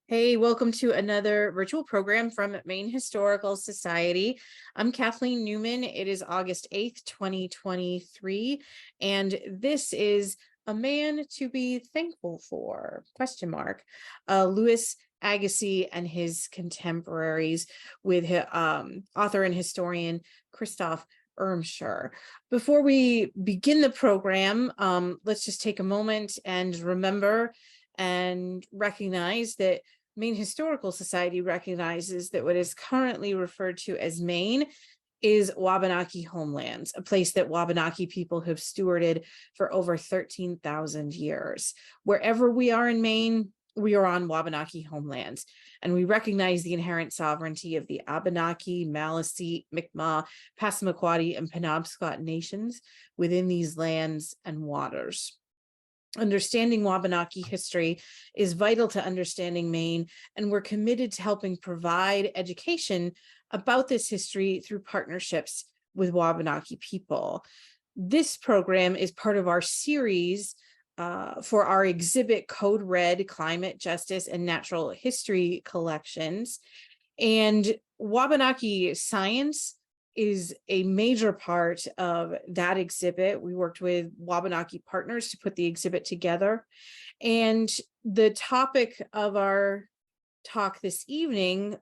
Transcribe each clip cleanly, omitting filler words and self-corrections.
Hey, welcome to another virtual program from Maine Historical Society. I'm Kathleen Newman. It is August 8th, 2023, and this is a man to be thankful for, ? Louis Agassiz and his contemporaries with author and historian Christoph Irmscher. Before we begin the program, let's just take a moment and remember and recognize that Maine Historical Society recognizes that what is currently referred to as Maine is Wabanaki homelands, a place that Wabanaki people have stewarded for over 13,000 years. Wherever we are in Maine, we are on Wabanaki homelands, and we recognize the inherent sovereignty of the Abenaki, Maliseet, Mi'kmaq, Passamaquoddy, and Penobscot nations within these lands and waters. Understanding Wabanaki history is vital to understanding Maine, and we're committed to helping provide education about this history through partnerships with Wabanaki people. This program is part of our series for our exhibit Code Red, Climate Justice and Natural History collections. And Wabanaki science is a major part of that exhibit. We worked with Wabanaki partners to put the exhibit together. And the topic of our talk this evening,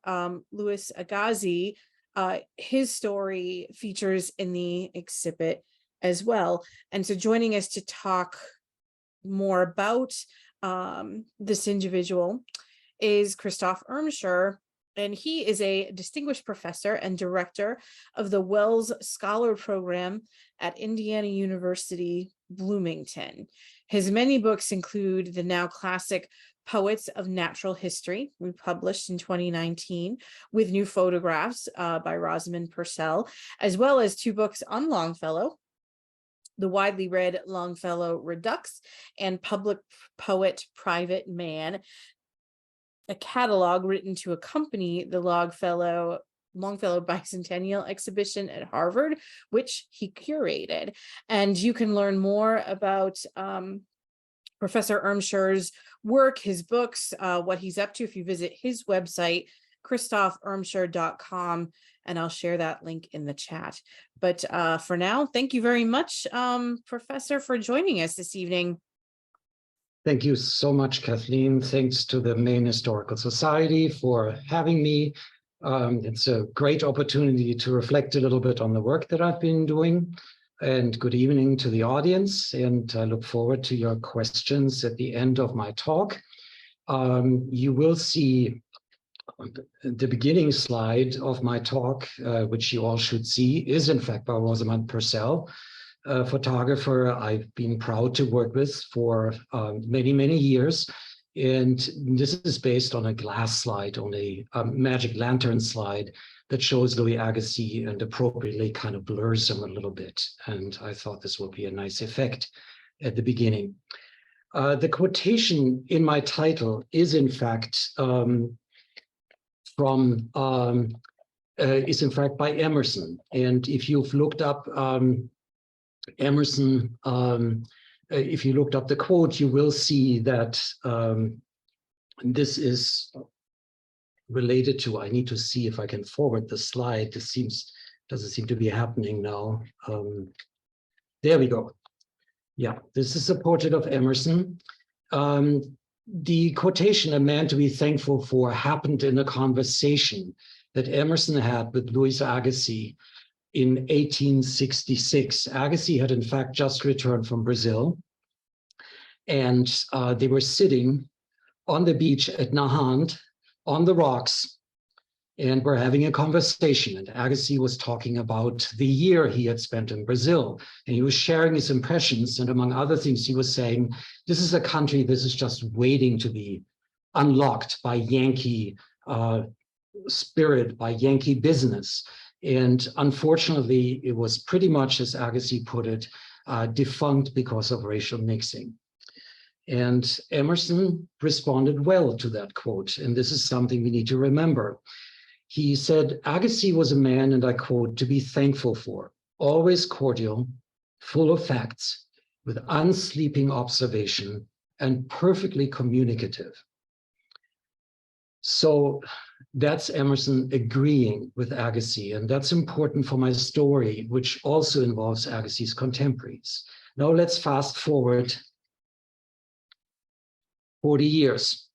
Louis Agassiz, his story features in the exhibit as well. And so joining us to talk more about this individual is Christoph Irmscher, and he is a distinguished professor and director of the Wells Scholar Program at Indiana University, Bloomington. His many books include the now classic Poets of Natural History, we published in 2019, with new photographs by Rosamond Purcell, as well as two books on Longfellow, the widely read Longfellow Redux and Public Poet, Private Man, a catalog written to accompany the Longfellow Bicentennial Exhibition at Harvard, which he curated. And you can learn more about Professor Irmscher's work, his books, what he's up to if you visit his website, christophermscher.com, and I'll share that link in the chat. But for now, thank you very much, Professor, for joining us this evening. Thank you so much, Kathleen. Thanks to the Maine Historical Society for having me. It's a great opportunity to reflect a little bit on the work that I've been doing. And good evening to the audience. And I look forward to your questions at the end of my talk. You will see the beginning slide of my talk, which you all should see, is in fact by Rosamond Purcell, a photographer I've been proud to work with for many, many years. And this is based on a glass slide, on a magic lantern slide that shows Louis Agassiz and appropriately kind of blurs him a little bit. And I thought this would be a nice effect at the beginning. The quotation in my title is in fact is in fact by Emerson. And if you've looked up Emerson, if you looked up the quote, you will see that this is related to, I need to see if I can forward the slide. This doesn't seem to be happening now. There we go. Yeah, this is a portrait of Emerson. The quotation, "a man to be thankful for," happened in a conversation that Emerson had with Louis Agassiz in 1866. Agassiz had in fact just returned from Brazil, and they were sitting on the beach at Nahant on the rocks and were having a conversation. And Agassiz was talking about the year he had spent in Brazil, and he was sharing his impressions. And among other things, he was saying, this is a country that is just waiting to be unlocked by Yankee spirit, by Yankee business. And unfortunately, it was pretty much, as Agassiz put it, defunct because of racial mixing. And Emerson responded well to that quote. And this is something we need to remember. He said, Agassiz was a man, and I quote, "to be thankful for, always cordial, full of facts, with unsleeping observation, and perfectly communicative." So that's Emerson agreeing with Agassiz, and that's important for my story, which also involves Agassiz's contemporaries. Now let's fast forward 40 years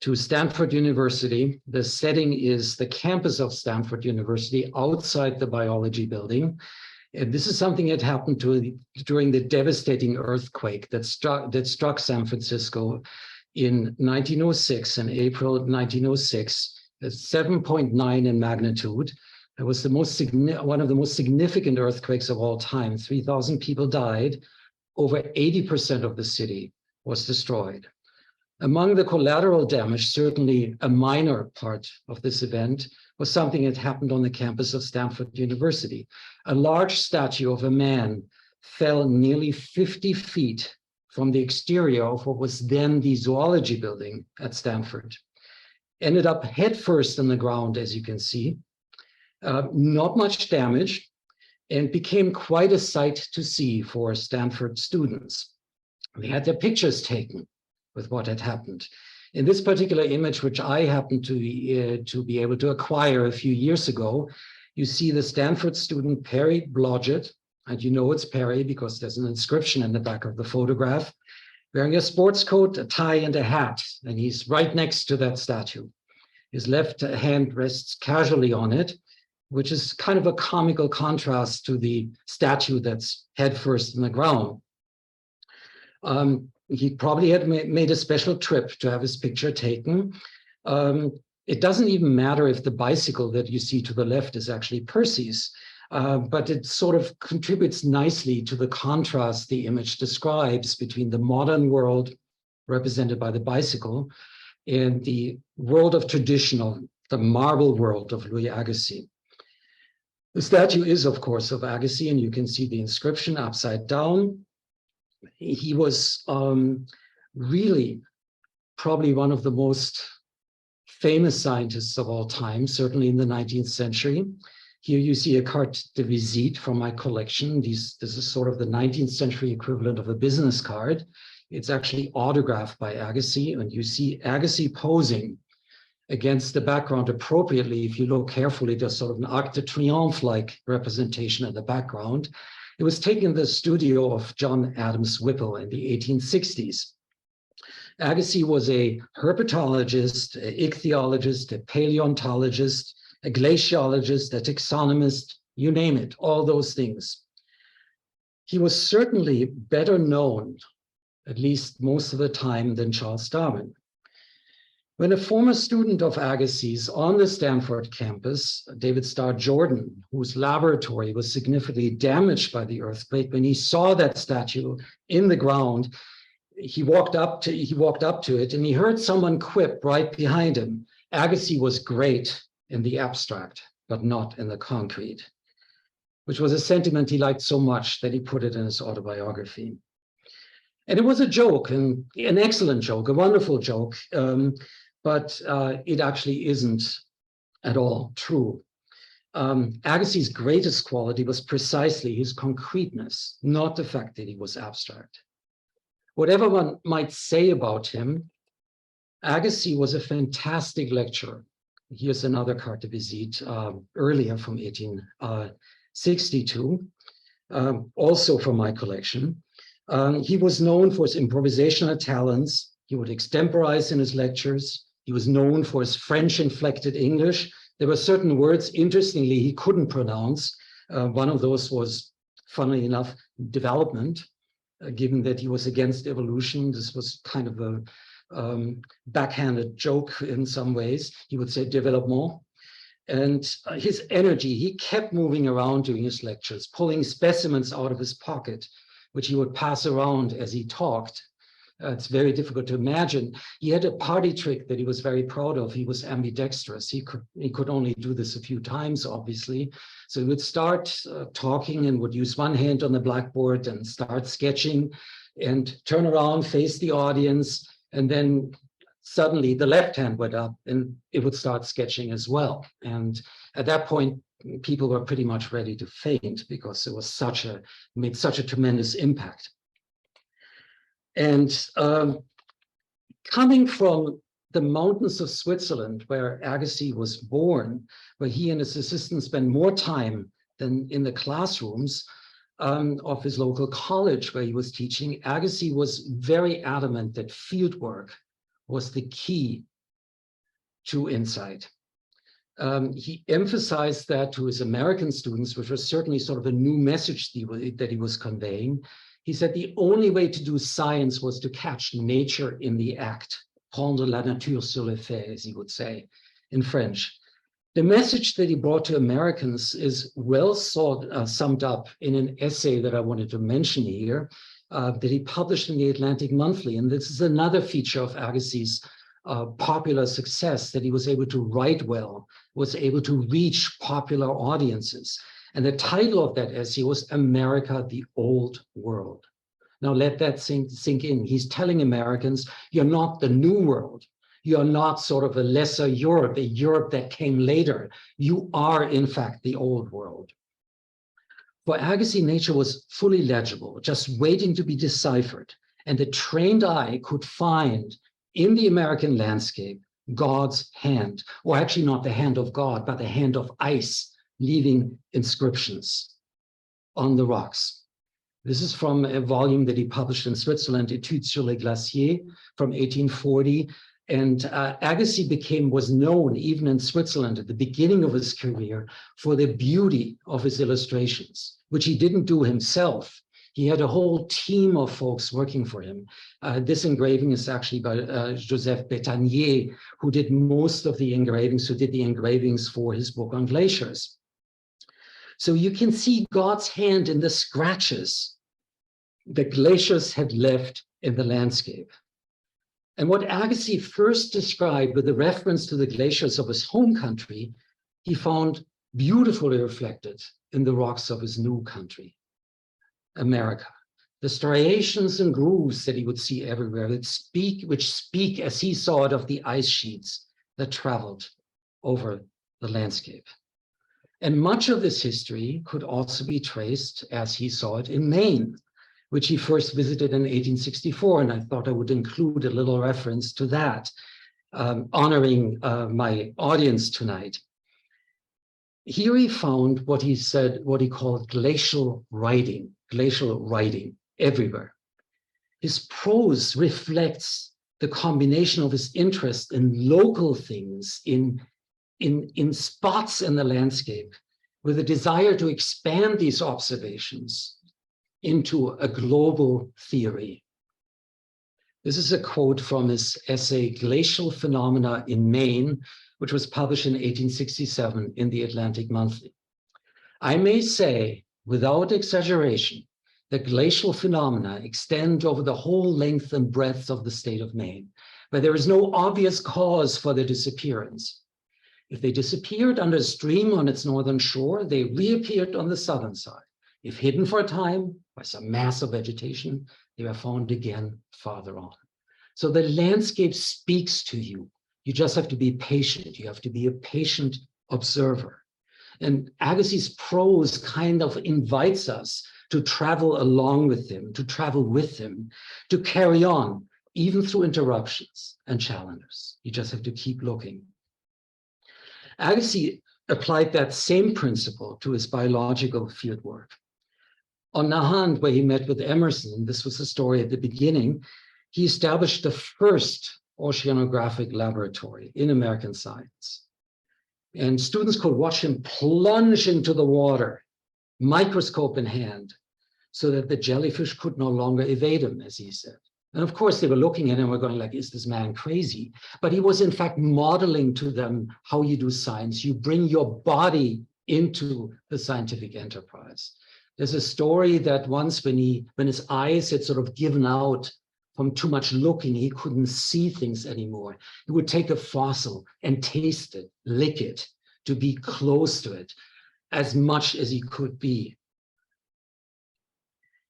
to Stanford University. The setting is the campus of Stanford University outside the biology building. And this is something that happened during the devastating earthquake that struck San Francisco in 1906, in April 1906, at 7.9 in magnitude. It was one of the most significant earthquakes of all time. 3,000 people died. Over 80% of the city was destroyed. Among the collateral damage, certainly a minor part of this event, was something that happened on the campus of Stanford University. A large statue of a man fell nearly 50 feet from the exterior of what was then the zoology building at Stanford. Ended up headfirst in the ground, as you can see. Not much damage, and became quite a sight to see for Stanford students. They had their pictures taken with what had happened. In this particular image, which I happened to be able to acquire a few years ago, you see the Stanford student Perry Blodgett, and you know it's Perry because there's an inscription in the back of the photograph, wearing a sports coat, a tie, and a hat, and he's right next to that statue. His left hand rests casually on it, which is kind of a comical contrast to the statue that's headfirst in the ground. He probably had made a special trip to have his picture taken. It doesn't even matter if the bicycle that you see to the left is actually Percy's, but it sort of contributes nicely to the contrast the image describes between the modern world represented by the bicycle and the world of tradition, the marble world of Louis Agassiz. The statue is, of course, of Agassiz, and you can see the inscription upside down. He was really probably one of the most famous scientists of all time, certainly in the 19th century. Here you see a carte de visite from my collection. This is sort of the 19th century equivalent of a business card. It's actually autographed by Agassiz, and you see Agassiz posing against the background appropriately. If you look carefully, there's sort of an Arc de Triomphe-like representation in the background. It was taken in the studio of John Adams Whipple in the 1860s. Agassiz was a herpetologist, an ichthyologist, a paleontologist, a glaciologist, a taxonomist, you name it, all those things. He was certainly better known, at least most of the time, than Charles Darwin. When a former student of Agassiz on the Stanford campus, David Starr Jordan, whose laboratory was significantly damaged by the earthquake, when he saw that statue in the ground, he walked up to it and he heard someone quip right behind him, Agassiz was great in the abstract, but not in the concrete, which was a sentiment he liked so much that he put it in his autobiography. And it was a joke, and an excellent joke, a wonderful joke, but it actually isn't at all true. Agassiz's greatest quality was precisely his concreteness, not the fact that he was abstract. Whatever one might say about him, Agassiz was a fantastic lecturer. Here's another carte de visite earlier from 1862, also from my collection. He was known for his improvisational talents. He would extemporize in his lectures. He was known for his French-inflected English. There were certain words, interestingly, he couldn't pronounce. One of those was, funnily enough, development, given that he was against evolution. This was kind of a backhanded joke in some ways. He would say développement. And his energy, he kept moving around during his lectures, pulling specimens out of his pocket, which he would pass around as he talked. It's very difficult to imagine. He had a party trick that he was very proud of. He was ambidextrous. He could only do this a few times, obviously. So he would start talking and would use one hand on the blackboard and start sketching and turn around, face the audience, and then suddenly the left hand went up and it would start sketching as well. And at that point, people were pretty much ready to faint because it was made such a tremendous impact. And coming from the mountains of Switzerland, where Agassiz was born, where he and his assistants spent more time than in the classrooms of his local college where he was teaching, Agassiz was very adamant that fieldwork was the key to insight. He emphasized that to his American students, which was certainly sort of a new message that he was conveying. He said the only way to do science was to catch nature in the act, prendre la nature sur le fait, as he would say in French. The message that he brought to Americans is well summed up in an essay that I wanted to mention here, that he published in the Atlantic Monthly. And this is another feature of Agassiz's popular success, that he was able to write well, was able to reach popular audiences. And the title of that essay was America, the Old World. Now let that sink in. He's telling Americans, you're not the new world. You're not sort of a lesser Europe, a Europe that came later. You are, in fact, the old world. For Agassiz, nature was fully legible, just waiting to be deciphered. And the trained eye could find in the American landscape God's hand, or actually not the hand of God, but the hand of ice, leaving inscriptions on the rocks. This is from a volume that he published in Switzerland, Études sur les glaciers, from 1840. And Agassiz was known, even in Switzerland at the beginning of his career, for the beauty of his illustrations, which he didn't do himself. He had a whole team of folks working for him. This engraving is actually by Joseph Bétanier, who did most of the engravings, who did the engravings for his book on glaciers. So you can see God's hand in the scratches the glaciers had left in the landscape. And what Agassiz first described with the reference to the glaciers of his home country, he found beautifully reflected in the rocks of his new country, America. The striations and grooves that he would see everywhere, which speak, as he saw it, of the ice sheets that traveled over the landscape. And much of this history could also be traced, as he saw it, in Maine, which he first visited in 1864. And I thought I would include a little reference to that, honoring my audience tonight. Here he found what he said, what he called glacial writing everywhere. His prose reflects the combination of his interest in local things, in spots in the landscape, with a desire to expand these observations into a global theory. This is a quote from his essay, Glacial Phenomena in Maine, which was published in 1867 in the Atlantic Monthly. I may say, without exaggeration, that glacial phenomena extend over the whole length and breadth of the state of Maine, where there is no obvious cause for their disappearance. If they disappeared under a stream on its northern shore, they reappeared on the southern side. If hidden for a time by some mass of vegetation, they are found again farther on. So the landscape speaks to you. You just have to be patient. You have to be a patient observer. And Agassiz's prose kind of invites us to travel along with him, to travel with him, to carry on, even through interruptions and challenges. You just have to keep looking. Agassiz applied that same principle to his biological fieldwork. On Nahant, where he met with Emerson, this was the story at the beginning, he established the first oceanographic laboratory in American science. And students could watch him plunge into the water, microscope in hand, so that the jellyfish could no longer evade him, as he said. And of course, they were looking at him and were going like, is this man crazy? But he was in fact modeling to them how you do science. You bring your body into the scientific enterprise. There's a story that once when his eyes had sort of given out from too much looking, he couldn't see things anymore. He would take a fossil and taste it, lick it, to be close to it as much as he could be.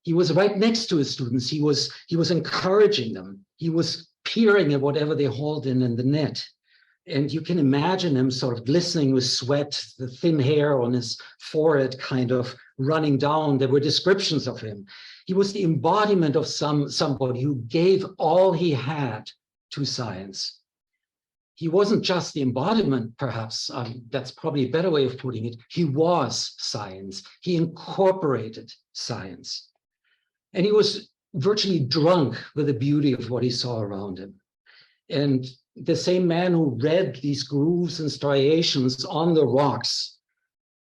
He was right next to his students. He was encouraging them. He was peering at whatever they hauled in the net. And you can imagine him sort of glistening with sweat, the thin hair on his forehead kind of running down. There were descriptions of him. He was the embodiment of somebody who gave all he had to science. he wasn't just the embodiment, perhaps, that's probably a better way of putting it. He was science. He incorporated science. And he was virtually drunk with the beauty of what he saw around him. And the same man who read these grooves and striations on the rocks,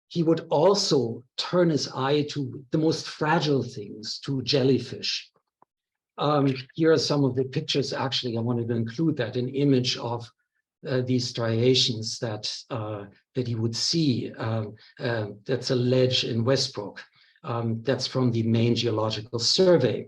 he would also turn his eye to the most fragile things, to jellyfish. Here are some of the pictures. Actually, I wanted to include that, an image of these striations that he would see. That's a ledge in Westbrook. That's from the Maine Geological Survey.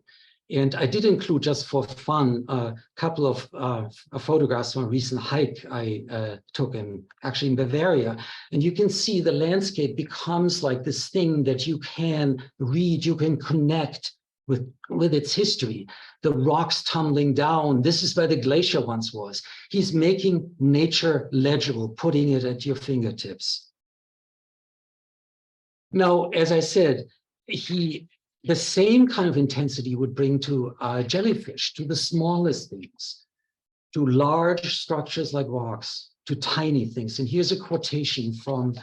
And I did include, just for fun, a couple of photographs from a recent hike I took actually in Bavaria. And you can see the landscape becomes like this thing that you can read, you can connect with its history. The rocks tumbling down, this is where the glacier once was. He's making nature legible, putting it at your fingertips. Now, as I said, the same kind of intensity would bring to jellyfish, to the smallest things, to large structures like rocks, to tiny things. And here's a quotation from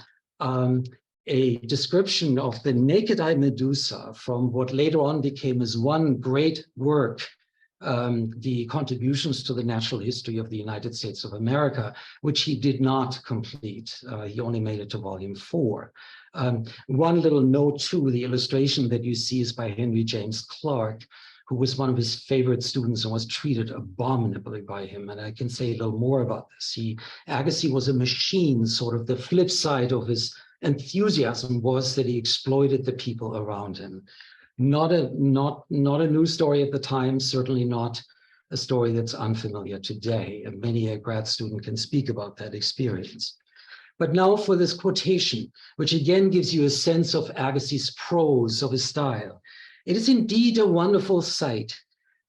a description of the naked-eye Medusa from what later on became his one great work, the Contributions to the Natural History of the United States of America, which he did not complete. He only made it to volume 4. One little note too, the illustration that you see is by Henry James Clark, who was one of his favorite students and was treated abominably by him. And I can say a little more about this. Agassiz was a machine. Sort of the flip side of his enthusiasm was that he exploited the people around him. Not a new story at the time, certainly not a story that's unfamiliar today. And many a grad student can speak about that experience. But now for this quotation, which again gives you a sense of Agassiz's prose, of his style. It is indeed a wonderful sight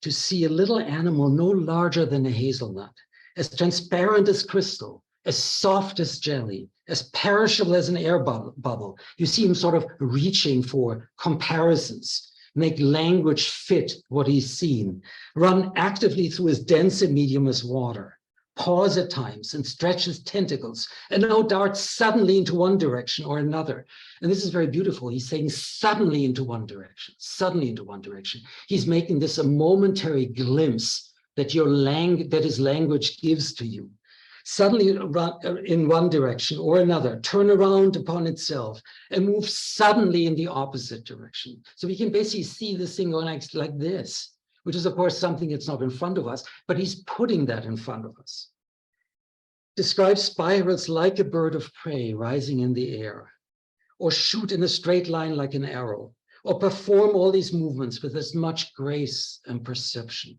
to see a little animal no larger than a hazelnut, as transparent as crystal, as soft as jelly, as perishable as an air bubble. You see him sort of reaching for comparisons, make language fit what he's seen, run actively through as dense a medium as water, pause at times and stretch his tentacles, and now dart suddenly into one direction or another. And this is very beautiful. He's saying suddenly into one direction, suddenly into one direction. He's making this a momentary glimpse that his language gives to you. Suddenly in one direction or another, turn around upon itself and move suddenly in the opposite direction. So we can basically see this thing going like this, which is, of course, something that's not in front of us, but he's putting that in front of us. Describe spirals like a bird of prey rising in the air, or shoot in a straight line like an arrow, or perform all these movements with as much grace and precision,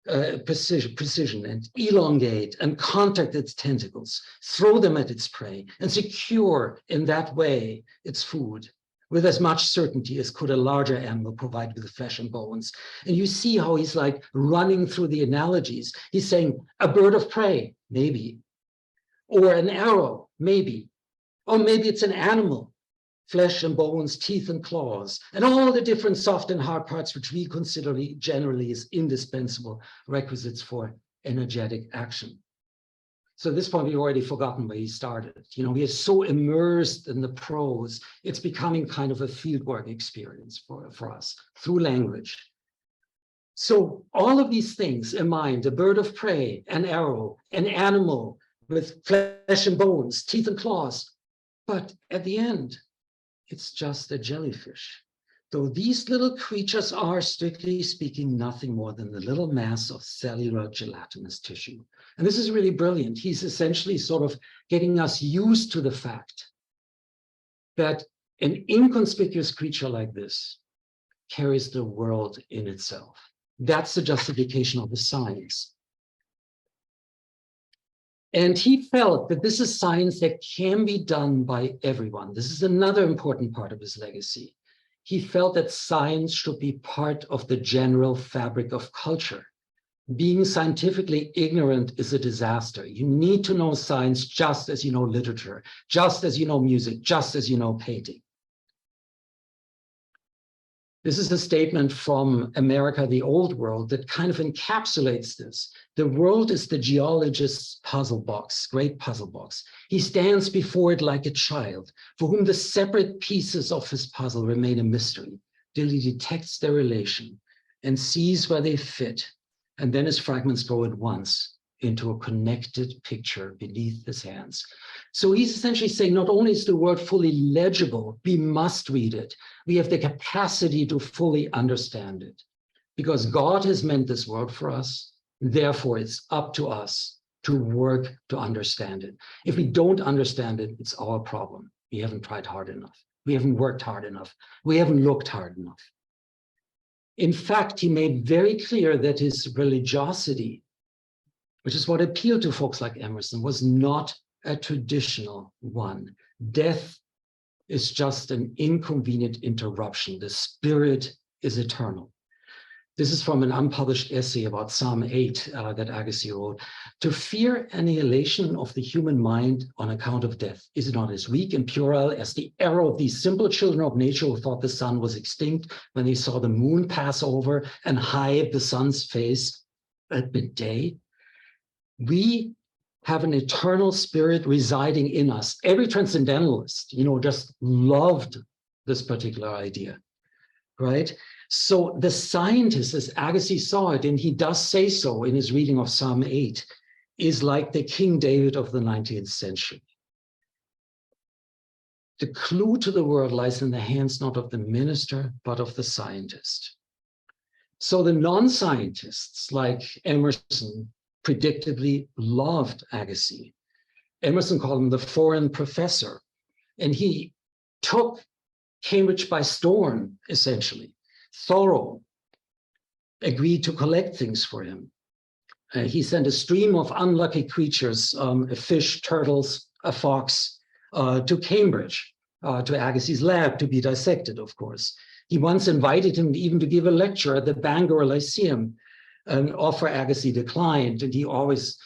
and elongate and contact its tentacles, throw them at its prey, and secure in that way its food with as much certainty as could a larger animal provide with flesh and bones. And you see how he's like running through the analogies. He's saying a bird of prey, maybe, or an arrow, maybe, or maybe it's an animal, flesh and bones, teeth and claws, and all the different soft and hard parts which we consider generally as indispensable requisites for energetic action. So at this point, we've already forgotten where he started. You know, he is so immersed in the prose, it's becoming kind of a fieldwork experience for us through language. So all of these things in mind, a bird of prey, an arrow, an animal with flesh and bones, teeth and claws, but at the end, it's just a jellyfish. Though these little creatures are, strictly speaking, nothing more than the little mass of cellular gelatinous tissue. And this is really brilliant. He's essentially sort of getting us used to the fact that an inconspicuous creature like this carries the world in itself. That's the justification of the science. And he felt that this is science that can be done by everyone. This is another important part of his legacy. He felt that science should be part of the general fabric of culture. Being scientifically ignorant is a disaster. You need to know science just as you know literature, just as you know music, just as you know painting. This is a statement from America, the Old World, that kind of encapsulates this. The world is the geologist's puzzle box, great puzzle box. He stands before it like a child, for whom the separate pieces of his puzzle remain a mystery, till he detects their relation and sees where they fit, and then his fragments go at once into a connected picture beneath his hands. So he's essentially saying not only is the world fully legible, we must read it. We have the capacity to fully understand it because God has meant this world for us. Therefore, it's up to us to work to understand it. If we don't understand it, it's our problem. We haven't tried hard enough. We haven't worked hard enough. We haven't looked hard enough. In fact, he made very clear that his religiosity, which is what appealed to folks like Emerson, was not a traditional one. Death is just an inconvenient interruption. The spirit is eternal. This is from an unpublished essay about Psalm 8 that Agassiz wrote. To fear annihilation of the human mind on account of death, is it not as weak and puerile as the error of these simple children of nature who thought the sun was extinct when they saw the moon pass over and hide the sun's face at midday? We have an eternal spirit residing in us. Every transcendentalist, just loved this particular idea, right? So the scientist, as Agassiz saw it, and he does say so in his reading of Psalm 8, is like the King David of the 19th century. The clue to the world lies in the hands not of the minister, but of the scientist. So the non-scientists like Emerson predictably loved Agassiz. Emerson called him the foreign professor, and he took Cambridge by storm, essentially. Thoreau agreed to collect things for him. He sent a stream of unlucky creatures, a fish, turtles, a fox, to Cambridge, to Agassiz's lab to be dissected, of course. He once invited him even to give a lecture at the Bangor Lyceum. An offer Agassiz declined, and he always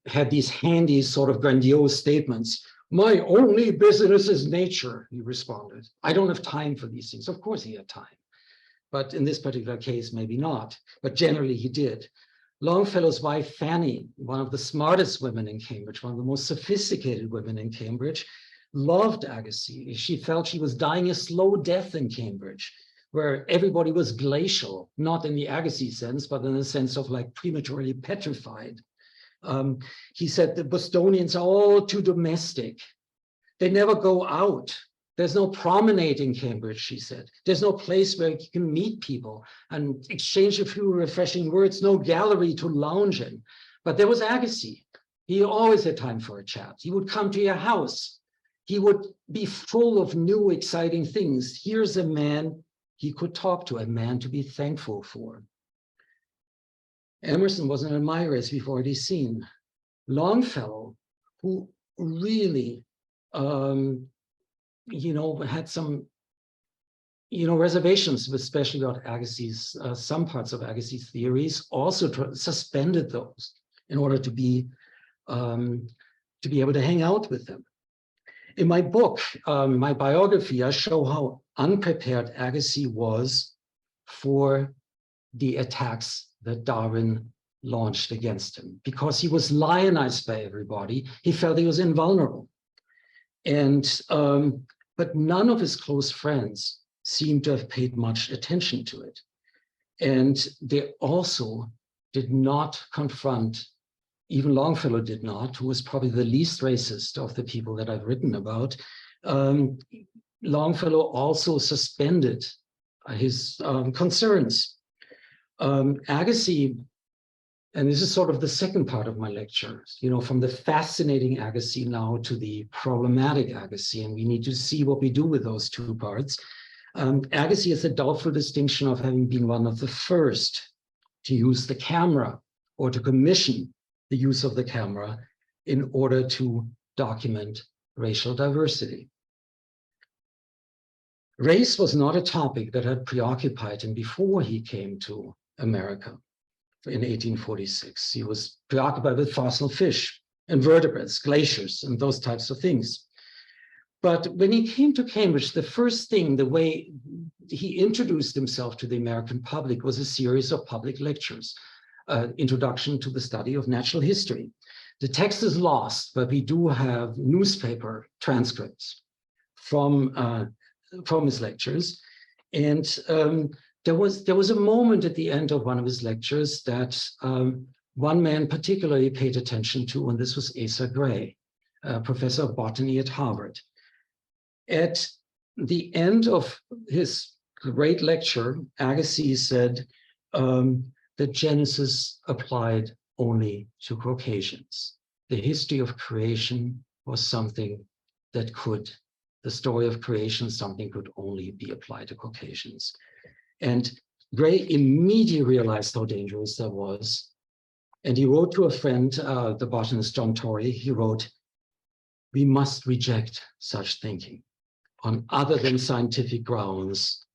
had these handy sort of grandiose statements. My only business is nature, he responded. I don't have time for these things. Of course he had time. But in this particular case, maybe not. But generally, he did. Longfellow's wife, Fanny, one of the smartest women in Cambridge, one of the most sophisticated women in Cambridge, loved Agassiz. She felt she was dying a slow death in Cambridge, where everybody was glacial, not in the Agassiz sense, but in the sense of like prematurely petrified. He said the Bostonians are all too domestic. They never go out. There's no promenade in Cambridge, she said. There's no place where you can meet people and exchange a few refreshing words, no gallery to lounge in. But there was Agassiz. He always had time for a chat. He would come to your house. He would be full of new, exciting things. Here's a man he could talk to, a man to be thankful for. Emerson was an admirer, as we've already seen. Longfellow, who really had some, reservations, especially about Agassiz, some parts of Agassiz's theories, also suspended those in order to be able to hang out with them. In my book, my biography, I show how unprepared Agassiz was for the attacks that Darwin launched against him. Because he was lionized by everybody, he felt he was invulnerable. And but none of his close friends seemed to have paid much attention to it. And they also did not confront, even Longfellow did not, who was probably the least racist of the people that I've written about. Longfellow also suspended his concerns. Agassiz, and this is sort of the second part of my lecture, from the fascinating Agassiz now to the problematic Agassiz, and we need to see what we do with those two parts. Agassiz has a doubtful distinction of having been one of the first to use the camera or to commission the use of the camera in order to document racial diversity. Race was not a topic that had preoccupied him before he came to America. In 1846, he was preoccupied with fossil fish, invertebrates, glaciers, and those types of things. But when he came to Cambridge, the first thing, the way he introduced himself to the American public was a series of public lectures, Introduction to the Study of Natural History. The text is lost, but we do have newspaper transcripts from his lectures. And there was a moment at the end of one of his lectures that one man particularly paid attention to, and this was Asa Gray, professor of botany at Harvard. At the end of his great lecture, Agassiz said that Genesis applied only to Caucasians. The history of creation was something that could, the story of creation, something could only be applied to Caucasians. And Gray immediately realized how dangerous that was. And he wrote to a friend, the botanist John Torrey, he wrote, "We must reject such thinking on other than scientific grounds,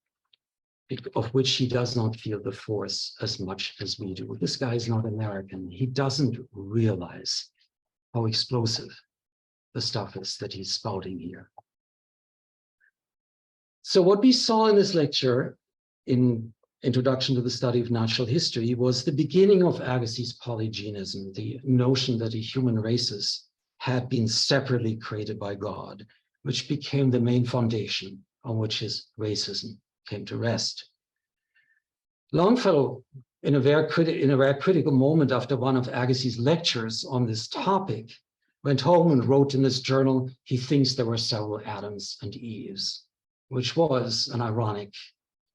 of which he does not feel the force as much as we do." This guy is not American. He doesn't realize how explosive the stuff is that he's spouting here. So what we saw in this lecture, in Introduction to the Study of Natural History, was the beginning of Agassiz's Polygenism, the notion that the human races had been separately created by God, which became the main foundation on which his racism came to rest. Longfellow, in a very critical moment after one of Agassiz's lectures on this topic, went home and wrote in his journal, he thinks there were several Adams and Eves, which was an ironic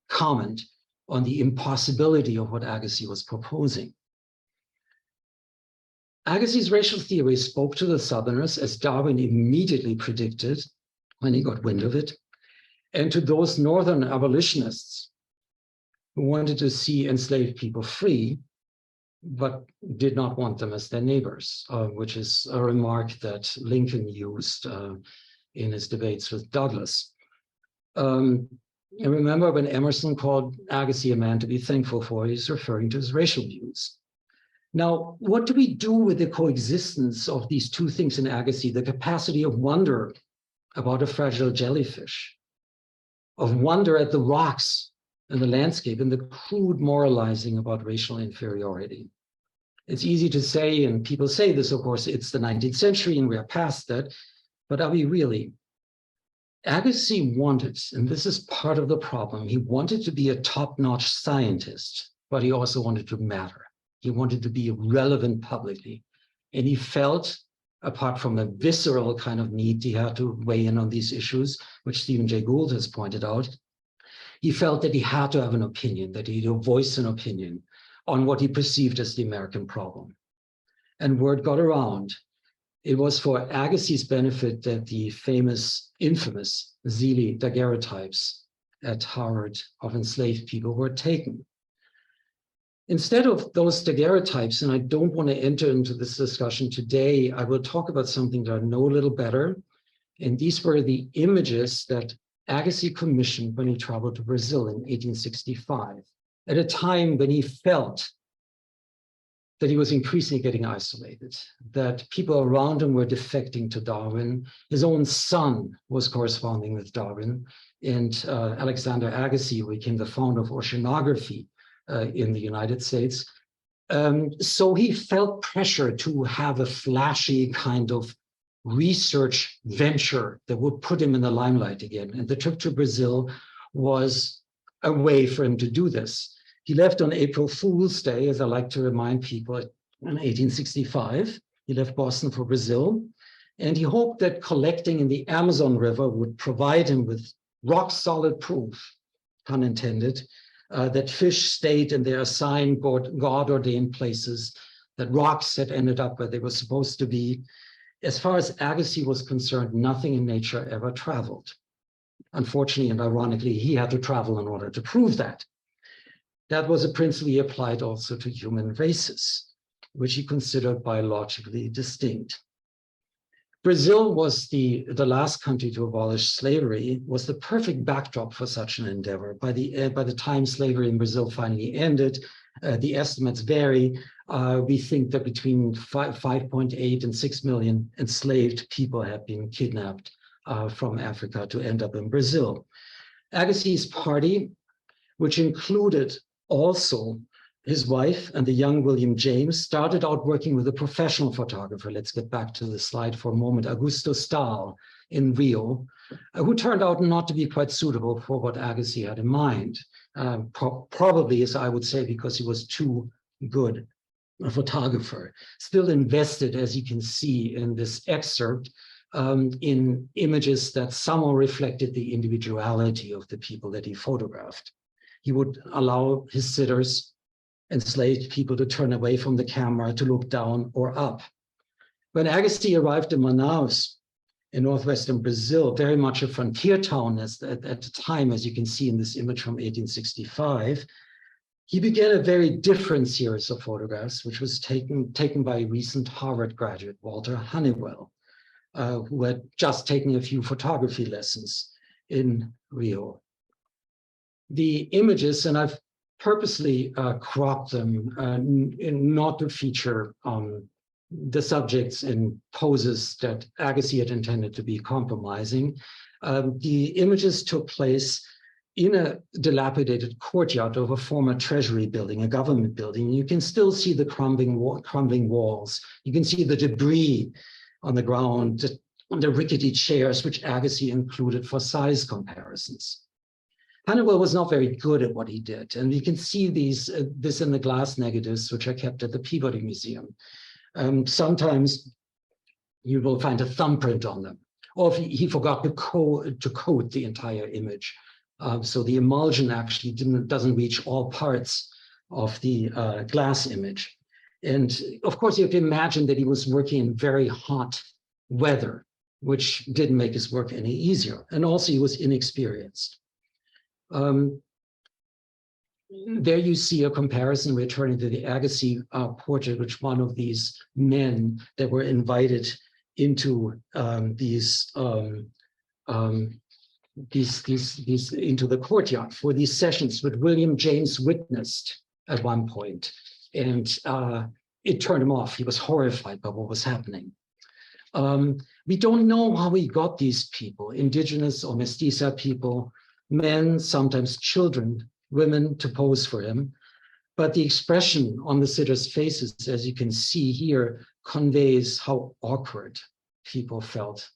comment on the impossibility of what Agassiz was proposing. Agassiz's racial theory spoke to the Southerners, as Darwin immediately predicted when he got wind of it, and to those Northern abolitionists who wanted to see enslaved people free, but did not want them as their neighbors, which is a remark that Lincoln used in his debates with Douglas. And remember when Emerson called Agassiz a man to be thankful for, he's referring to his racial views. Now, what do we do with the coexistence of these two things in Agassiz? The capacity of wonder about a fragile jellyfish, of wonder at the rocks and the landscape, and the crude moralizing about racial inferiority. It's easy to say, and people say this, of course, it's the 19th century and we are past that, but are we really? Agassiz wanted, and this is part of the problem, he wanted to be a top-notch scientist, but he also wanted to matter. He wanted to be relevant publicly. And he felt, apart from a visceral kind of need he had to weigh in on these issues, which Stephen Jay Gould has pointed out, he felt that he had to have an opinion, that he had to voice an opinion on what he perceived as the American problem. And word got around. It was for Agassiz's benefit that the infamous Zeely daguerreotypes at Harvard of enslaved people were taken. Instead of those daguerreotypes, and I don't want to enter into this discussion today, I will talk about something that I know a little better. And these were the images that Agassiz commissioned when he traveled to Brazil in 1865, at a time when he felt that he was increasingly getting isolated, that people around him were defecting to Darwin. His own son was corresponding with Darwin, and Alexander Agassiz became the founder of oceanography in the United States. So he felt pressure to have a flashy kind of research venture that would put him in the limelight again. And the trip to Brazil was a way for him to do this. He left on April Fool's Day, as I like to remind people, in 1865. He left Boston for Brazil, and he hoped that collecting in the Amazon River would provide him with rock-solid proof, pun intended, that fish stayed in their assigned God-ordained places, that rocks had ended up where they were supposed to be. As far as Agassiz was concerned, nothing in nature ever traveled. Unfortunately and ironically, he had to travel in order to prove that. That was a principle he applied also to human races, which he considered biologically distinct. Brazil was the last country to abolish slavery, was the perfect backdrop for such an endeavor. By the time slavery in Brazil finally ended, the estimates vary. We think that between 5.8 and 6 million enslaved people had been kidnapped from Africa to end up in Brazil. Agassiz's party, which included also his wife and the young William James, started out working with a professional photographer. Let's get back to the slide for a moment, Augusto Stahl in Rio, who turned out not to be quite suitable for what Agassiz had in mind. Probably, as I would say, because he was too good a photographer. Still invested, as you can see in this excerpt, in images that somehow reflected the individuality of the people that he photographed. He would allow his sitters, enslaved people, to turn away from the camera, to look down or up. When Agassiz arrived in Manaus, in northwestern Brazil, very much a frontier town at the time, as you can see in this image from 1865, he began a very different series of photographs, which was taken by a recent Harvard graduate, Walter Honeywell, who had just taken a few photography lessons in Rio. The images, and I've purposely cropped them not to feature the subjects in poses that Agassiz had intended to be compromising. The images took place in a dilapidated courtyard of a former treasury building, a government building. You can still see the crumbling walls. You can see the debris on the ground, on the rickety chairs, which Agassiz included for size comparisons. Honeywell was not very good at what he did, and you can see this in the glass negatives, which are kept at the Peabody Museum. Sometimes you will find a thumbprint on them, or if he forgot to coat the entire image. So the emulsion actually doesn't reach all parts of the glass image. And of course, you have to imagine that he was working in very hot weather, which didn't make his work any easier. And also he was inexperienced. There you see a comparison returning to the Agassiz portrait, which one of these men that were invited into into the courtyard for these sessions, which William James witnessed at one point, and it turned him off. He was horrified by what was happening. We don't know how he got these people, indigenous or mestiza people, men, sometimes children, women, to pose for him. But the expression on the sitters' faces, as you can see here, conveys how awkward people felt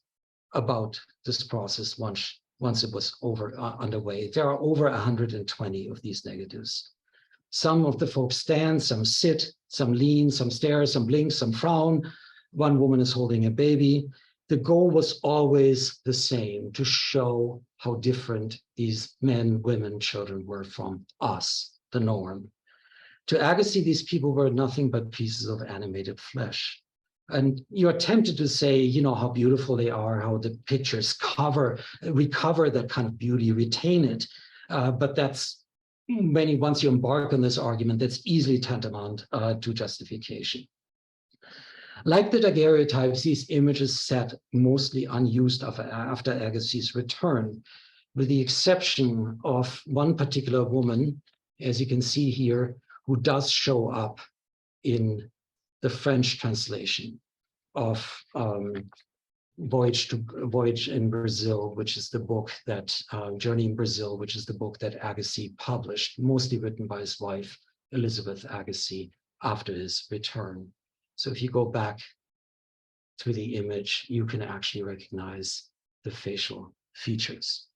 about this process once it was underway. There are over 120 of these negatives. Some of the folks stand, some sit, some lean, some stare, some blink, some frown. One woman is holding a baby. The goal was always the same, to show how different these men, women, children were from us, the norm. To Agassiz, these people were nothing but pieces of animated flesh. And you're tempted to say, you know, how beautiful they are, how the pictures recover that kind of beauty, retain it. But that's, once you embark on this argument, that's easily tantamount to justification. Like the daguerreotypes, these images sat mostly unused after Agassiz's return, with the exception of one particular woman, as you can see here, who does show up in the French translation of Voyage in Brazil, which is the book that, Journey in Brazil, which is the book that Agassiz published, mostly written by his wife, Elizabeth Agassiz, after his return. So if you go back to the image, you can actually recognize the facial features.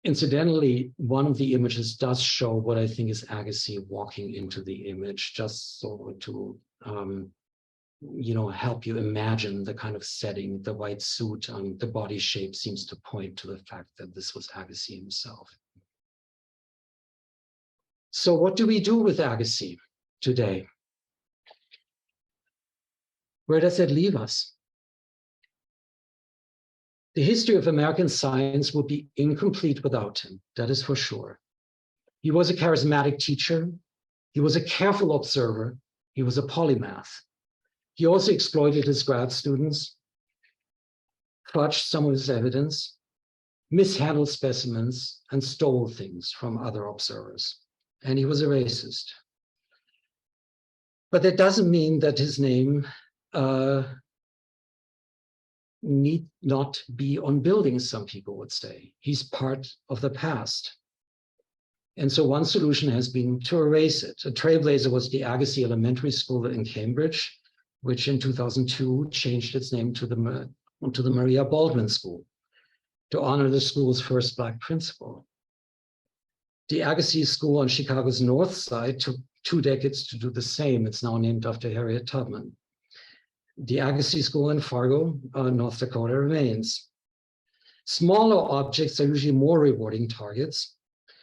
Incidentally, one of the images does show what I think is Agassiz walking into the image, just so to help you imagine the kind of setting. The white suit and the body shape seems to point to the fact that this was Agassiz himself. So what do we do with Agassiz today? Where does it leave us? The history of American science would be incomplete without him, that is for sure. He was a charismatic teacher. He was a careful observer. He was a polymath. He also exploited his grad students, fudged some of his evidence, mishandled specimens, and stole things from other observers. And he was a racist. But that doesn't mean that his name need not be on buildings, some people would say. He's part of the past. And so one solution has been to erase it. A trailblazer was the Agassiz Elementary School in Cambridge, which in 2002 changed its name to the Maria Baldwin School to honor the school's first Black principal. The Agassiz School on Chicago's North Side took 2 decades to do the same. It's now named after Harriet Tubman. The Agassiz School in Fargo, North Dakota remains. Smaller objects are usually more rewarding targets.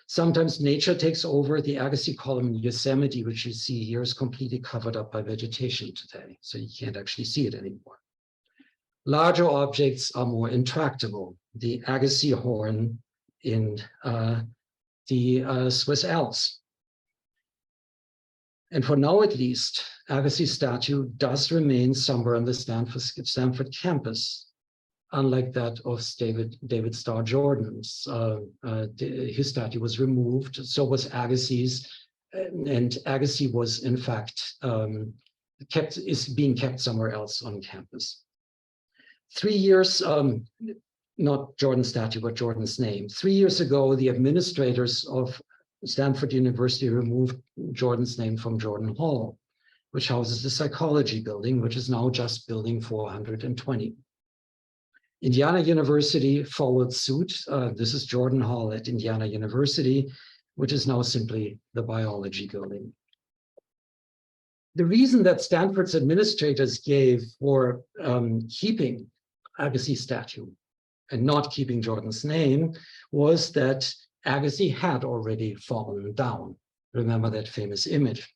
Sometimes nature takes over. The Agassiz column in Yosemite, which you see here, is completely covered up by vegetation today, so you can't actually see it anymore. Larger objects are more intractable. The Agassiz horn in the Swiss Alps. And for now, at least, Agassiz statue does remain somewhere on the Stanford campus, unlike that of David Starr Jordan's. His statue was removed, so was Agassiz, and Agassiz was, in fact, is being kept somewhere else on campus. 3 years, not Jordan's statue, but Jordan's name. 3 years ago, the administrators of Stanford University removed Jordan's name from Jordan Hall, which houses the psychology building, which is now just building 420. Indiana University followed suit. This is Jordan Hall at Indiana University, which is now simply the biology building. The reason that Stanford's administrators gave for keeping Agassiz statue and not keeping Jordan's name was that Agassiz had already fallen down. Remember that famous image.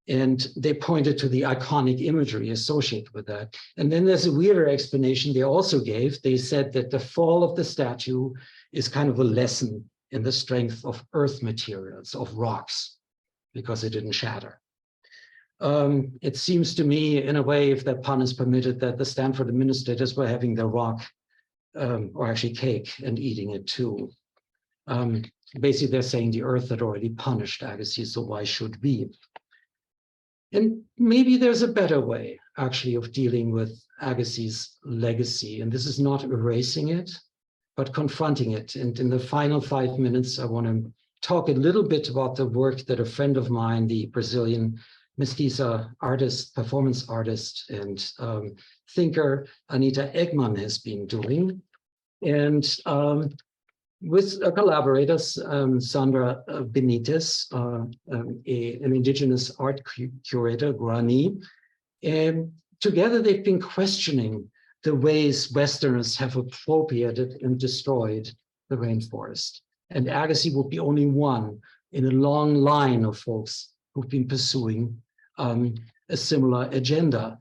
And they pointed to the iconic imagery associated with that. And then there's a weirder explanation they also gave. They said that the fall of the statue is kind of a lesson in the strength of earth materials, of rocks, because it didn't shatter. It seems to me, in a way, if that pun is permitted, that the Stanford administrators were having their rock, or actually cake, and eating it too. Basically, they're saying the earth had already punished Agassiz, so why should we? And maybe there's a better way, actually, of dealing with Agassiz's legacy. And this is not erasing it, but confronting it. And in the final 5 minutes, I want to talk a little bit about the work that a friend of mine, the Brazilian mestiza artist, performance artist, and thinker, Anita Eggman, has been doing. And with collaborators, Sandra Benitez, an indigenous art curator, Guarani, and together they've been questioning the ways Westerners have appropriated and destroyed the rainforest. And Agassiz would be only one in a long line of folks who've been pursuing a similar agenda.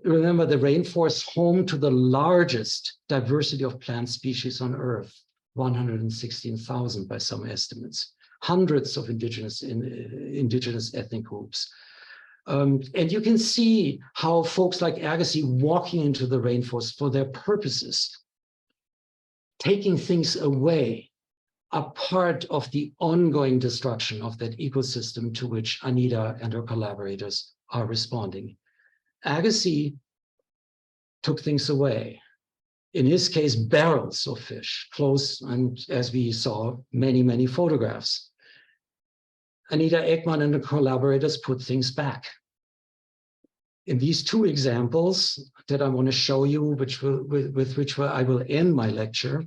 Remember, the rainforest home to the largest diversity of plant species on Earth, 116,000 by some estimates, hundreds of indigenous ethnic groups. And you can see how folks like Agassiz walking into the rainforest for their purposes, taking things away, are part of the ongoing destruction of that ecosystem to which Anita and her collaborators are responding. Agassiz took things away. In his case, barrels of fish, close, and as we saw, many, many photographs. Anita Eggman and her collaborators put things back. In these 2 examples that I want to show you, with which I will end my lecture,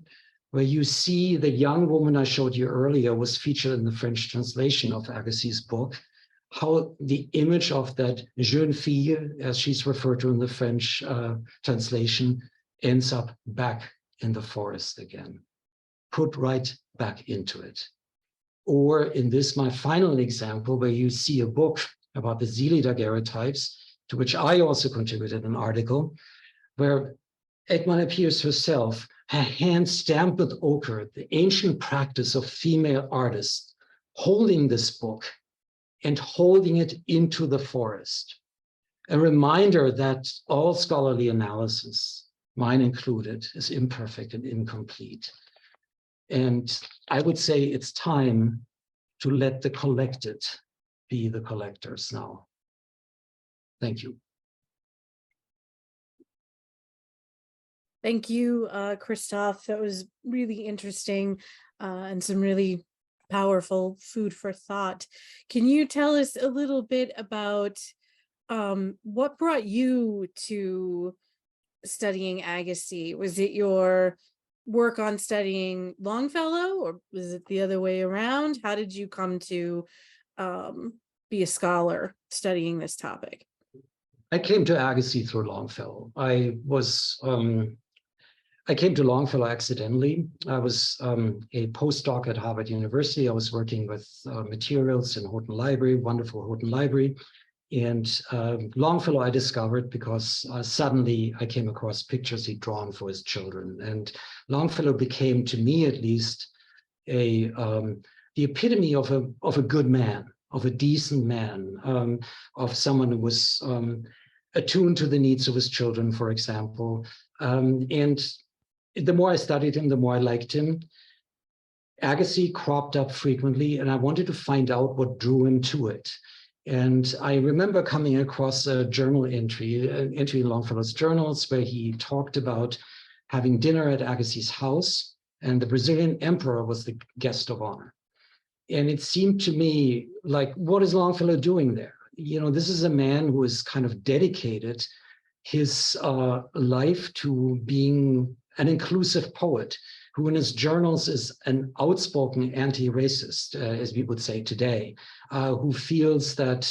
where you see the young woman I showed you earlier was featured in the French translation of Agassiz's book, how the image of that jeune fille, as she's referred to in the French translation, ends up back in the forest again, put right back into it. Or in this, my final example, where you see a book about the Zili daguerreotypes, to which I also contributed an article, where Eggman appears herself, her hand stamped with ochre, the ancient practice of female artists, holding this book and holding it into the forest. A reminder that all scholarly analysis, mine included, is imperfect and incomplete. And I would say it's time to let the collected be the collectors now. Thank you. Thank you, Christoph. That was really interesting and some really powerful food for thought. Can you tell us a little bit about what brought you to studying Agassiz? Was it your work on studying Longfellow, or was it the other way around? How did you come to be a scholar studying this topic? I came to Agassiz through Longfellow. I came to Longfellow accidentally. I was a postdoc at Harvard University. I was working with materials in Houghton Library, wonderful Houghton Library. And Longfellow I discovered because suddenly I came across pictures he'd drawn for his children. And Longfellow became, to me at least, the epitome of a good man, of a decent man, of someone who was attuned to the needs of his children, for example. And the more I studied him, the more I liked him. Agassiz cropped up frequently, and I wanted to find out what drew him to it. And I remember coming across a journal entry, an entry in Longfellow's journals, where he talked about having dinner at Agassiz's house, and the Brazilian emperor was the guest of honor. And it seemed to me like, what is Longfellow doing there? You know, this is a man who has kind of dedicated his life to being an inclusive poet, who in his journals is an outspoken anti-racist, as we would say today, who feels that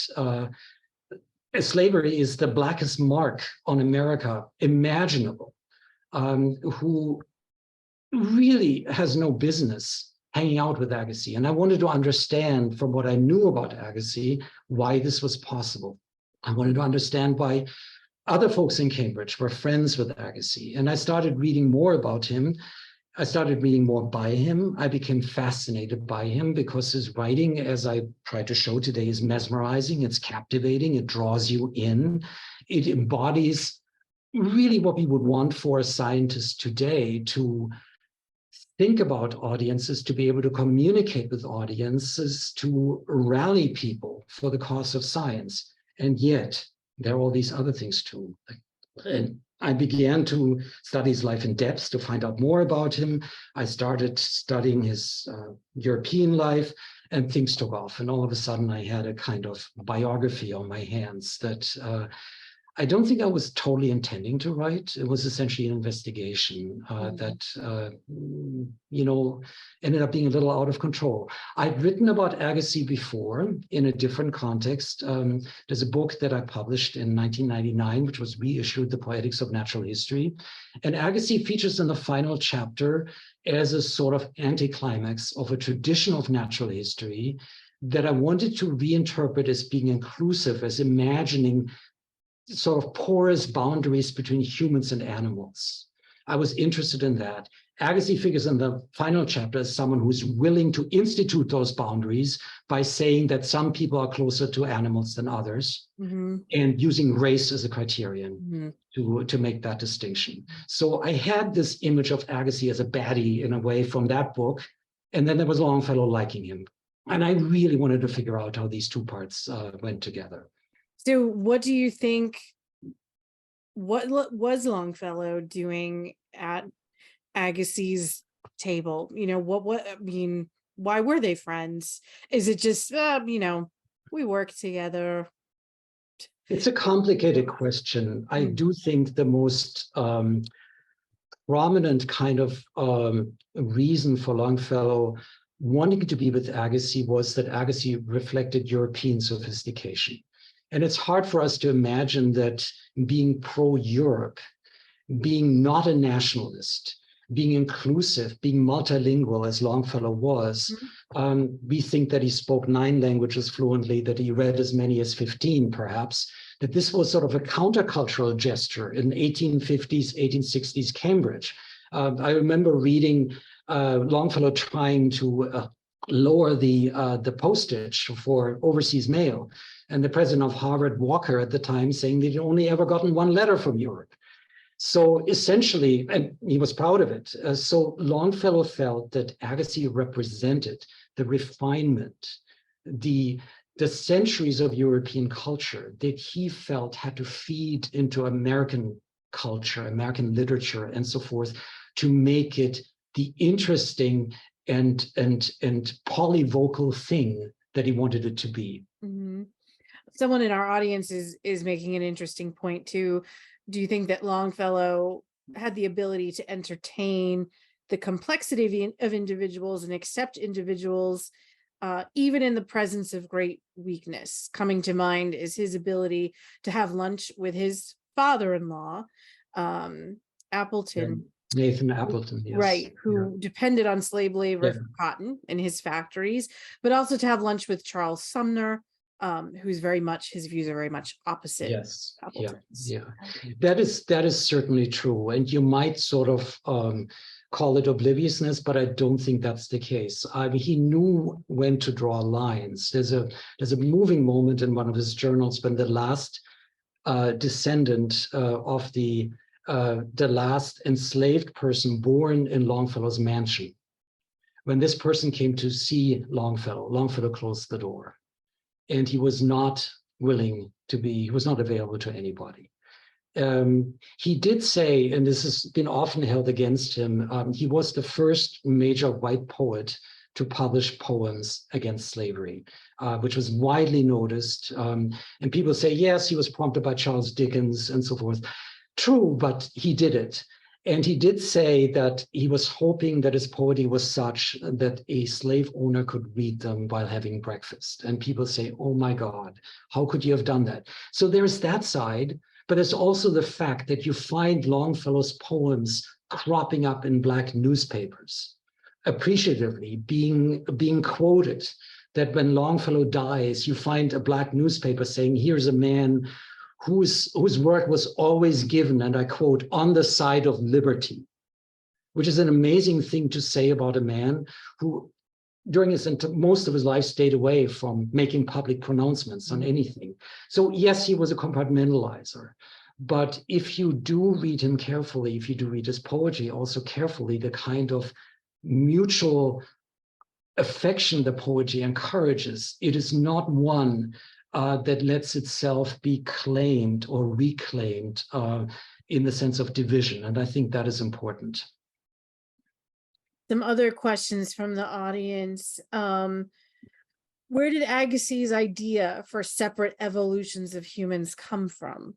slavery is the blackest mark on America imaginable, who really has no business hanging out with Agassiz. And I wanted to understand, from what I knew about Agassiz, why this was possible. I wanted to understand why other folks in Cambridge were friends with Agassiz. And I started reading more about him. I started reading more by him. I became fascinated by him because his writing, as I tried to show today, is mesmerizing, it's captivating, it draws you in. It embodies really what we would want for a scientist today, to think about audiences, to be able to communicate with audiences, to rally people for the cause of science. And yet, there are all these other things too. And I began to study his life in depth to find out more about him. I started studying his European life, and things took off. And all of a sudden, I had a kind of biography on my hands that I don't think I was totally intending to write. It was essentially an investigation that, you know, ended up being a little out of control. I'd written about Agassiz before in a different context. There's a book that I published in 1999, which was reissued, The Poetics of Natural History. And Agassiz features in the final chapter as a sort of anticlimax of a tradition of natural history that I wanted to reinterpret as being inclusive, as imagining sort of porous boundaries between humans and animals. I was interested in that. Agassiz figures in the final chapter as someone who's willing to institute those boundaries by saying that some people are closer to animals than others, and using race as a criterion to make that distinction. So I had this image of Agassiz as a baddie in a way from that book, and then there was Longfellow liking him. And I really wanted to figure out how these two parts went together. So what do you think, what was Longfellow doing at Agassiz's table? You know, I mean, why were they friends? Is it just, you know, we work together? It's a complicated question. I do think the most prominent kind of reason for Longfellow wanting to be with Agassiz was that Agassiz reflected European sophistication. And it's hard for us to imagine that being pro-Europe, being not a nationalist, being inclusive, being multilingual, as Longfellow was, we think that he spoke 9 languages fluently, that he read as many as 15, perhaps, that this was sort of a countercultural gesture in 1850s, 1860s Cambridge. I remember reading Longfellow trying to lower the postage for overseas mail, and the president of Harvard, Walker, at the time, saying they'd only ever gotten 1 letter from Europe. So essentially, and he was proud of it. So Longfellow felt that Agassiz represented the refinement, the centuries of European culture that he felt had to feed into American culture, American literature, and so forth, to make it the interesting and polyvocal thing that he wanted it to be. Mm-hmm. Someone in our audience is making an interesting point too. Do you think that Longfellow had the ability to entertain the complexity of individuals and accept individuals, even in the presence of great weakness? Coming to mind is his ability to have lunch with his father-in-law, Appleton. Nathan Appleton, yes. Right, who depended on slave labor for cotton in his factories, but also to have lunch with Charles Sumner, who's very much, his views are very much opposite. Yes, Appleton's. yeah. That is certainly true. And you might sort of call it obliviousness, but I don't think that's the case. I mean, he knew when to draw lines. There's a moving moment in one of his journals when the last descendant of the last enslaved person born in Longfellow's mansion. When this person came to see Longfellow, Longfellow closed the door, and he was not willing to be, he was not available to anybody. He did say, and this has been often held against him, he was the first major white poet to publish poems against slavery, which was widely noticed. And people say, yes, he was prompted by Charles Dickens and so forth. True, but he did it. And he did say that he was hoping that his poetry was such that a slave owner could read them while having breakfast. And people say, oh my God, how could you have done that? So there's that side, but there's also the fact that you find Longfellow's poems cropping up in Black newspapers, appreciatively being quoted, that when Longfellow dies, you find a Black newspaper saying, here's a man whose work was always given, and I quote, on the side of liberty, which is an amazing thing to say about a man who, during most of his life, stayed away from making public pronouncements on anything. So yes, he was a compartmentalizer, but if you do read him carefully, if you do read his poetry also carefully, the kind of mutual affection the poetry encourages, it is not one that lets itself be claimed or reclaimed in the sense of division. And I think that is important. Some other questions from the audience. Where did Agassiz's idea for separate evolutions of humans come from?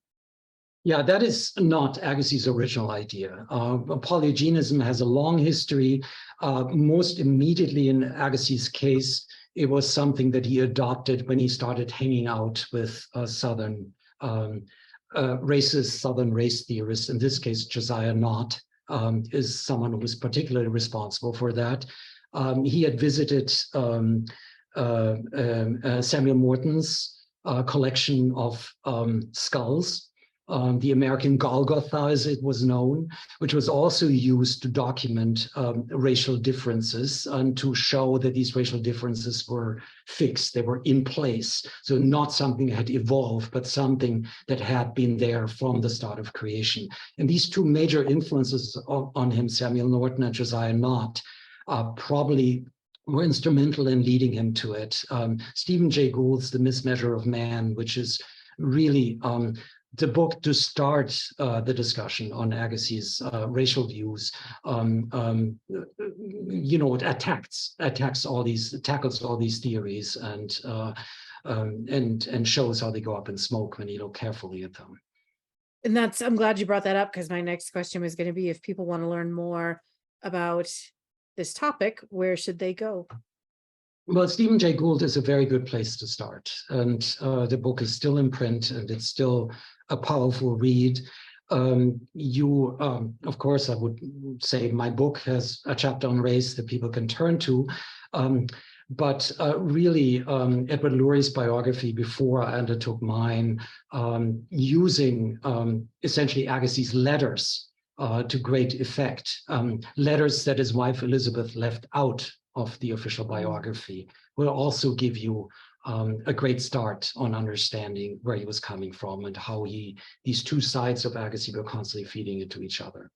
Yeah, that is not Agassiz's original idea. Polygenism has a long history. Most immediately in Agassiz's case, it was something that he adopted when he started hanging out with Southern racist, Southern race theorists. In this case, Josiah Nott is someone who was particularly responsible for that. He had visited Samuel Morton's collection of skulls, the American Golgotha, as it was known, which was also used to document racial differences and to show that these racial differences were fixed, they were in place. So not something that had evolved, but something that had been there from the start of creation. And these two major influences on him, Samuel Norton and Josiah Nott, probably were instrumental in leading him to it. Stephen Jay Gould's The Mismeasure of Man, which is really the book to start the discussion on Agassiz's racial views, it tackles all these theories and shows how they go up in smoke when you look carefully at them. And I'm glad you brought that up, because my next question was going to be, if people want to learn more about this topic, where should they go? Well, Stephen Jay Gould is a very good place to start. And the book is still in print, and it's still a powerful read. Of course, I would say my book has a chapter on race that people can turn to. But really, Edward Lurie's biography before I undertook mine, using essentially Agassiz's letters to great effect, letters that his wife Elizabeth left out of the official biography, will also give you a great start on understanding where he was coming from and how these two sides of Agassiz were constantly feeding into each other.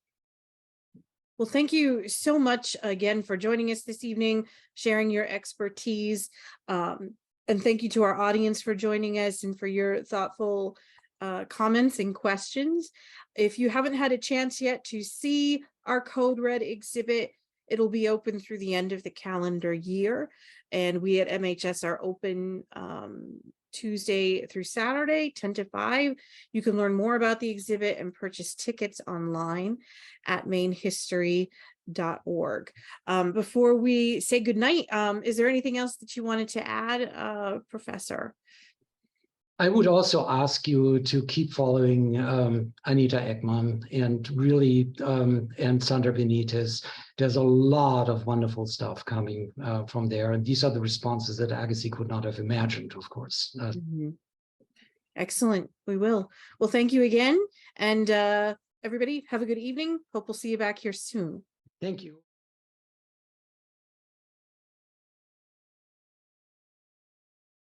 Well, thank you so much again for joining us this evening, sharing your expertise. And thank you to our audience for joining us and for your thoughtful comments and questions. If you haven't had a chance yet to see our Code Red exhibit, it'll be open through the end of the calendar year. And we at MHS are open Tuesday through Saturday, 10 to 5. You can learn more about the exhibit and purchase tickets online at mainhistory.org. Before we say goodnight, is there anything else that you wanted to add, Professor? I would also ask you to keep following Anita Ekman and really, and Sandra Benitez. There's a lot of wonderful stuff coming from there. And these are the responses that Agassiz could not have imagined, of course. Excellent. We will. Well, thank you again. And everybody have a good evening. Hope we'll see you back here soon. Thank you.